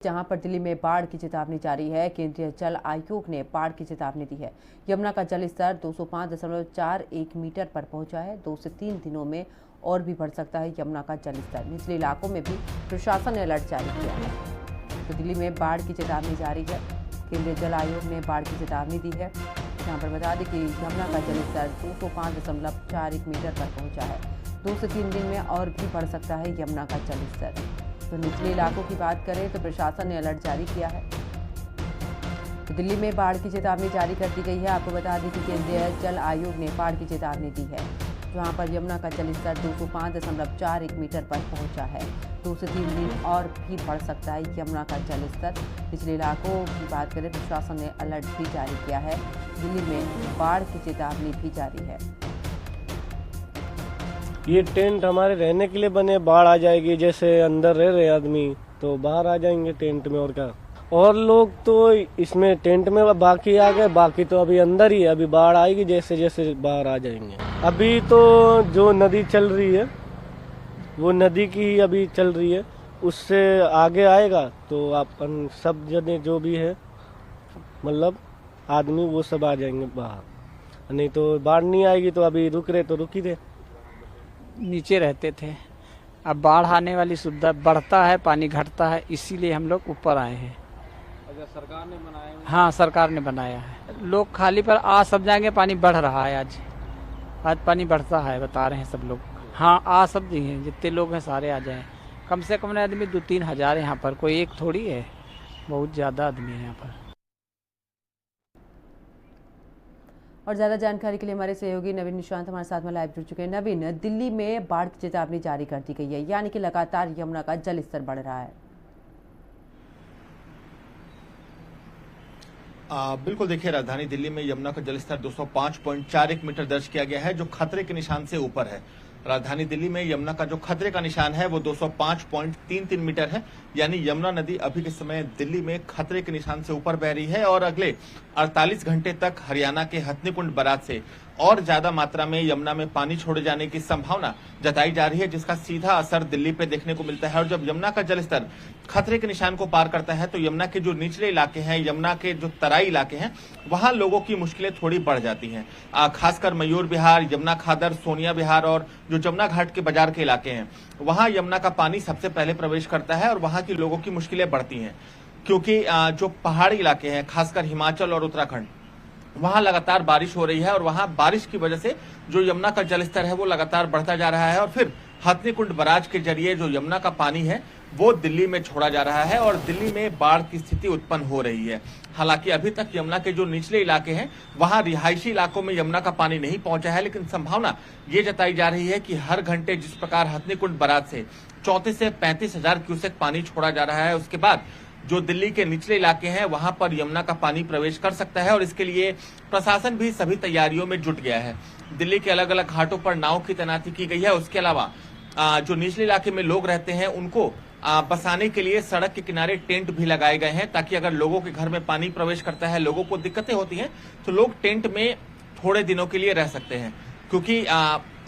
जहां पर दिल्ली में बाढ़ की चेतावनी जारी है। केंद्रीय जल आयोग ने बाढ़ की चेतावनी दी है। यमुना का जल स्तर 205.41 मीटर पर पहुंचा है। 2 से 3 दिनों में और भी बढ़ सकता है यमुना का जल स्तर। निचले इलाकों में भी प्रशासन ने अलर्ट जारी किया है। तो दिल्ली में बाढ़ की चेतावनी जारी है। केंद्रीय जल आयोग ने बाढ़ की चेतावनी दी है। यहाँ पर बता दें कि यमुना का जल स्तर 205.41 मीटर पर पहुंचा है। 2 से 3 दिन में और भी बढ़ सकता है यमुना का जल स्तर। तो निचले इलाकों की बात करें तो प्रशासन ने अलर्ट जारी किया है। तो दिल्ली में बाढ़ की चेतावनी जारी कर दी गई है। आपको बता दें कि केंद्रीय जल आयोग ने बाढ़ की चेतावनी दी है, जहां पर यमुना का जल स्तर 205.41 मीटर पर पहुंचा है। 2 से 3 दिन और भी बढ़ सकता है यमुना का जल स्तर। निचले इलाकों की बात करें तो प्रशासन ने अलर्ट भी जारी किया है। दिल्ली में बाढ़ की चेतावनी भी जारी है। ये टेंट हमारे रहने के लिए बने, बाढ़ आ जाएगी, जैसे अंदर रह रहे आदमी तो बाहर आ जाएंगे टेंट में। और क्या, और लोग तो इसमें टेंट में बाकी आ गए, बाकी तो अभी अंदर ही है। अभी बाढ़ आएगी, जैसे जैसे बाहर आ जाएंगे। अभी तो जो नदी चल रही है वो नदी की अभी चल रही है, उससे आगे आएगा तो अपन सब जने जो भी है मतलब आदमी वो सब आ जाएंगे बाहर। नहीं तो बाढ़ नहीं आएगी तो अभी रुक रहे तो रुक ही रहे। नीचे रहते थे, अब बाढ़ आने वाली सुविधा बढ़ता है, पानी घटता है, इसीलिए हम लोग ऊपर आए हैं। अच्छा, सरकार ने बनाया है? हाँ, सरकार ने बनाया है। लोग खाली पर आ सब जाएंगे, पानी बढ़ रहा है। आज पानी बढ़ता है, बता रहे हैं सब लोग। हाँ, आ सब जी हैं, जितने लोग हैं सारे आ जाएं। कम से कम आदमी 2-3 हज़ार यहाँ पर, कोई एक थोड़ी है, बहुत ज़्यादा आदमी है यहाँ पर। और ज़्यादा जानकारी के लिए हमारे सहयोगी नवीन निशांत हमारे साथ में लाइव जुड़ चुके हैं। नवीन, दिल्ली में बाढ़ की चेतावनी जारी कर दी गई है, यानी कि लगातार यमुना का जल स्तर बढ़ रहा है। बिल्कुल, देखिए राजधानी दिल्ली में यमुना का जलस्तर 205.41 मीटर दर्ज किया गया है, जो खतरे के निशान से ऊपर है। राजधानी दिल्ली में यमुना का जो खतरे का निशान है वो 205.33 मीटर है, यानी यमुना नदी अभी के समय दिल्ली में खतरे के निशान से ऊपर बह रही है और अगले 48 घंटे तक हरियाणा के हथनीकुंड बराज से और ज्यादा मात्रा में यमुना में पानी छोड़े जाने की संभावना जताई जा रही है, जिसका सीधा असर दिल्ली पे देखने को मिलता है। और जब यमुना का जलस्तर खतरे के निशान को पार करता है तो यमुना के जो निचले इलाके हैं, यमुना के जो तराई इलाके हैं, वहां लोगों की मुश्किलें थोड़ी बढ़ जाती हैं। खासकर मयूर विहार, यमुना खादर, सोनिया विहार और जो जमुना घाट के बाजार के इलाके हैं, वहां यमुना का पानी सबसे पहले प्रवेश करता है और वहां की लोगों की मुश्किलें बढ़ती हैं, क्योंकि जो पहाड़ी इलाके हैं, खासकर हिमाचल और उत्तराखंड, वहां लगातार बारिश हो रही है और वहां बारिश की वजह से जो यमुना का जलस्तर है वो लगातार बढ़ता जा रहा है और फिर हथनीकुंड बराज के जरिए जो यमुना का पानी है वो दिल्ली में छोड़ा जा रहा है और दिल्ली में बाढ़ की स्थिति उत्पन्न हो रही है। हालांकि अभी तक यमुना के जो निचले इलाके हैं वहां रिहायशी इलाकों में यमुना का पानी नहीं पहुंचा है, लेकिन संभावना ये जताई जा रही है कि हर घंटे जिस प्रकार हथनीकुंड बराज से 34 से 35 हजार क्यूसेक पानी छोड़ा जा रहा है, उसके बाद जो दिल्ली के निचले इलाके हैं वहां पर यमुना का पानी प्रवेश कर सकता है और इसके लिए प्रशासन भी सभी तैयारियों में जुट गया है। दिल्ली के अलग अलग घाटों पर नाव की तैनाती की गई है। उसके अलावा जो निचले इलाके में लोग रहते हैं उनको बसाने के लिए सड़क के किनारे टेंट भी लगाए गए हैं, ताकि अगर लोगों के घर में पानी प्रवेश करता है, लोगों को दिक्कतें होती हैं, तो लोग टेंट में थोड़े दिनों के लिए रह सकते हैं। क्योंकि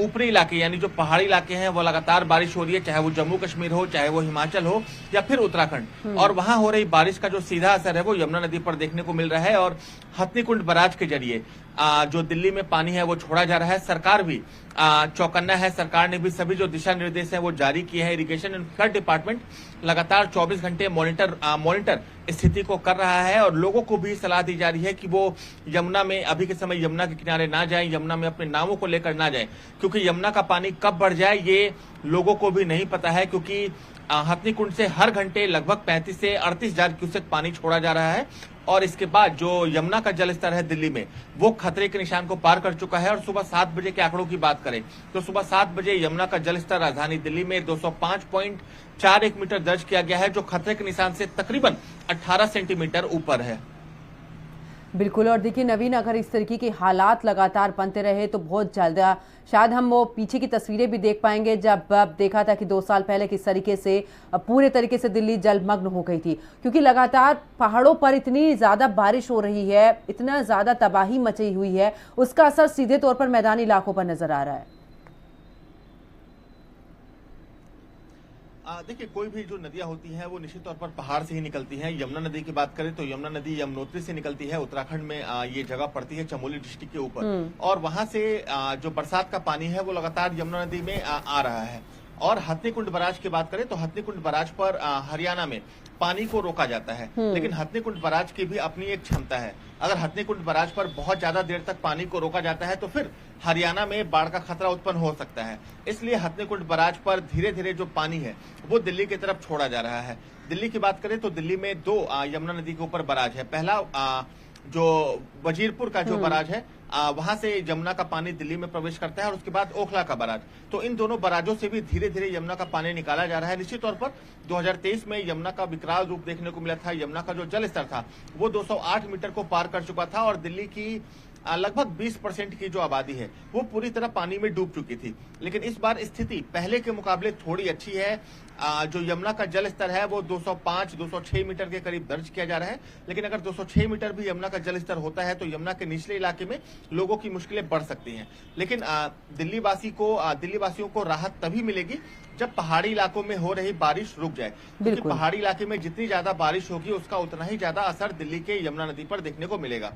ऊपरी इलाके यानी जो पहाड़ी इलाके हैं वो लगातार बारिश हो रही है, चाहे वो जम्मू कश्मीर हो, चाहे वो हिमाचल हो या फिर उत्तराखंड, और वहां हो रही बारिश का जो सीधा असर है वो यमुना नदी पर देखने को मिल रहा है और हथनीकुंड बराज के जरिए जो दिल्ली में पानी है वो छोड़ा जा रहा है। सरकार भी चौकन्ना है, सरकार ने भी सभी जो दिशा निर्देश है वो जारी किए हैं। इरिगेशन एंड फ्लड डिपार्टमेंट लगातार 24 घंटे मॉनिटर स्थिति को कर रहा है और लोगों को भी सलाह दी जा रही है कि वो यमुना में अभी के समय यमुना के किनारे ना जाएं, यमुना में अपने नावों को लेकर ना जाएं, क्योंकि यमुना का पानी कब बढ़ जाए ये लोगों को भी नहीं पता है। क्योंकि हथनीकुंड से हर घंटे लगभग 35 से 38 हजार क्यूसेक पानी छोड़ा जा रहा है और इसके बाद जो यमुना का जलस्तर है दिल्ली में वो खतरे के निशान को पार कर चुका है। और सुबह 7 बजे के आंकड़ों की बात करें तो सुबह 7 बजे यमुना का जलस्तर राजधानी दिल्ली में 205.41 मीटर दर्ज किया गया है, जो खतरे के निशान से तकरीबन 18 सेंटीमीटर ऊपर है। बिल्कुल, और देखिए नवीन, अगर इस तरीके के हालात लगातार बनते रहे तो बहुत जल्द शायद हम वो पीछे की तस्वीरें भी देख पाएंगे, जब देखा था कि 2 साल पहले किस तरीके से पूरे तरीके से दिल्ली जलमग्न हो गई थी, क्योंकि लगातार पहाड़ों पर इतनी ज़्यादा बारिश हो रही है, इतना ज़्यादा तबाही मची हुई है, उसका असर सीधे तौर पर मैदानी इलाकों पर नजर आ रहा है। देखिए, कोई भी जो नदियां होती हैं वो निश्चित तौर पर पहाड़ से ही निकलती हैं। यमुना नदी की बात करें तो यमुना नदी यमुनोत्री से निकलती है। उत्तराखंड में ये जगह पड़ती है चमोली डिस्ट्रिक्ट के ऊपर, और वहां से जो बरसात का पानी है वो लगातार यमुना नदी में आ रहा है। और हथनी-कुंड बराज की बात करें तो हथनी-कुंड बराज पर हरियाणा में पानी को रोका जाता है, लेकिन हथनी-कुंड बराज की भी अपनी एक क्षमता है। अगर हथनी-कुंड बराज पर बहुत ज्यादा देर तक पानी को रोका जाता है तो फिर हरियाणा में बाढ़ का खतरा उत्पन्न हो सकता है। इसलिए हथनी-कुंड बराज पर धीरे धीरे जो पानी है वो दिल्ली की तरफ छोड़ा जा रहा है। दिल्ली की बात करें तो दिल्ली में 2 यमुना नदी के ऊपर बराज है। पहला जो वजीरपुर का जो बराज है, वहां से यमुना का पानी दिल्ली में प्रवेश करता है, और उसके बाद ओखला का बराज। तो इन दोनों बराजों से भी धीरे धीरे यमुना का पानी निकाला जा रहा है। निश्चित तौर पर 2023 में यमुना का विकराल रूप देखने को मिला था। यमुना का जो जल स्तर था वो 208 मीटर को पार कर चुका था, और दिल्ली की लगभग 20% की जो आबादी है वो पूरी तरह पानी में डूब चुकी थी। लेकिन इस बार स्थिति पहले के मुकाबले थोड़ी अच्छी है। जो यमुना का जल स्तर है वो 205-206 मीटर के करीब दर्ज किया जा रहा है। लेकिन अगर 206 मीटर भी यमुना का जल स्तर होता है तो यमुना के निचले इलाके में लोगों की मुश्किलें बढ़ सकती हैं। लेकिन दिल्ली वासियों को राहत तभी मिलेगी जब पहाड़ी इलाकों में हो रही बारिश रुक जाए, क्योंकि पहाड़ी इलाके में जितनी ज्यादा बारिश होगी उसका उतना ही ज्यादा असर दिल्ली के यमुना नदी पर देखने को मिलेगा।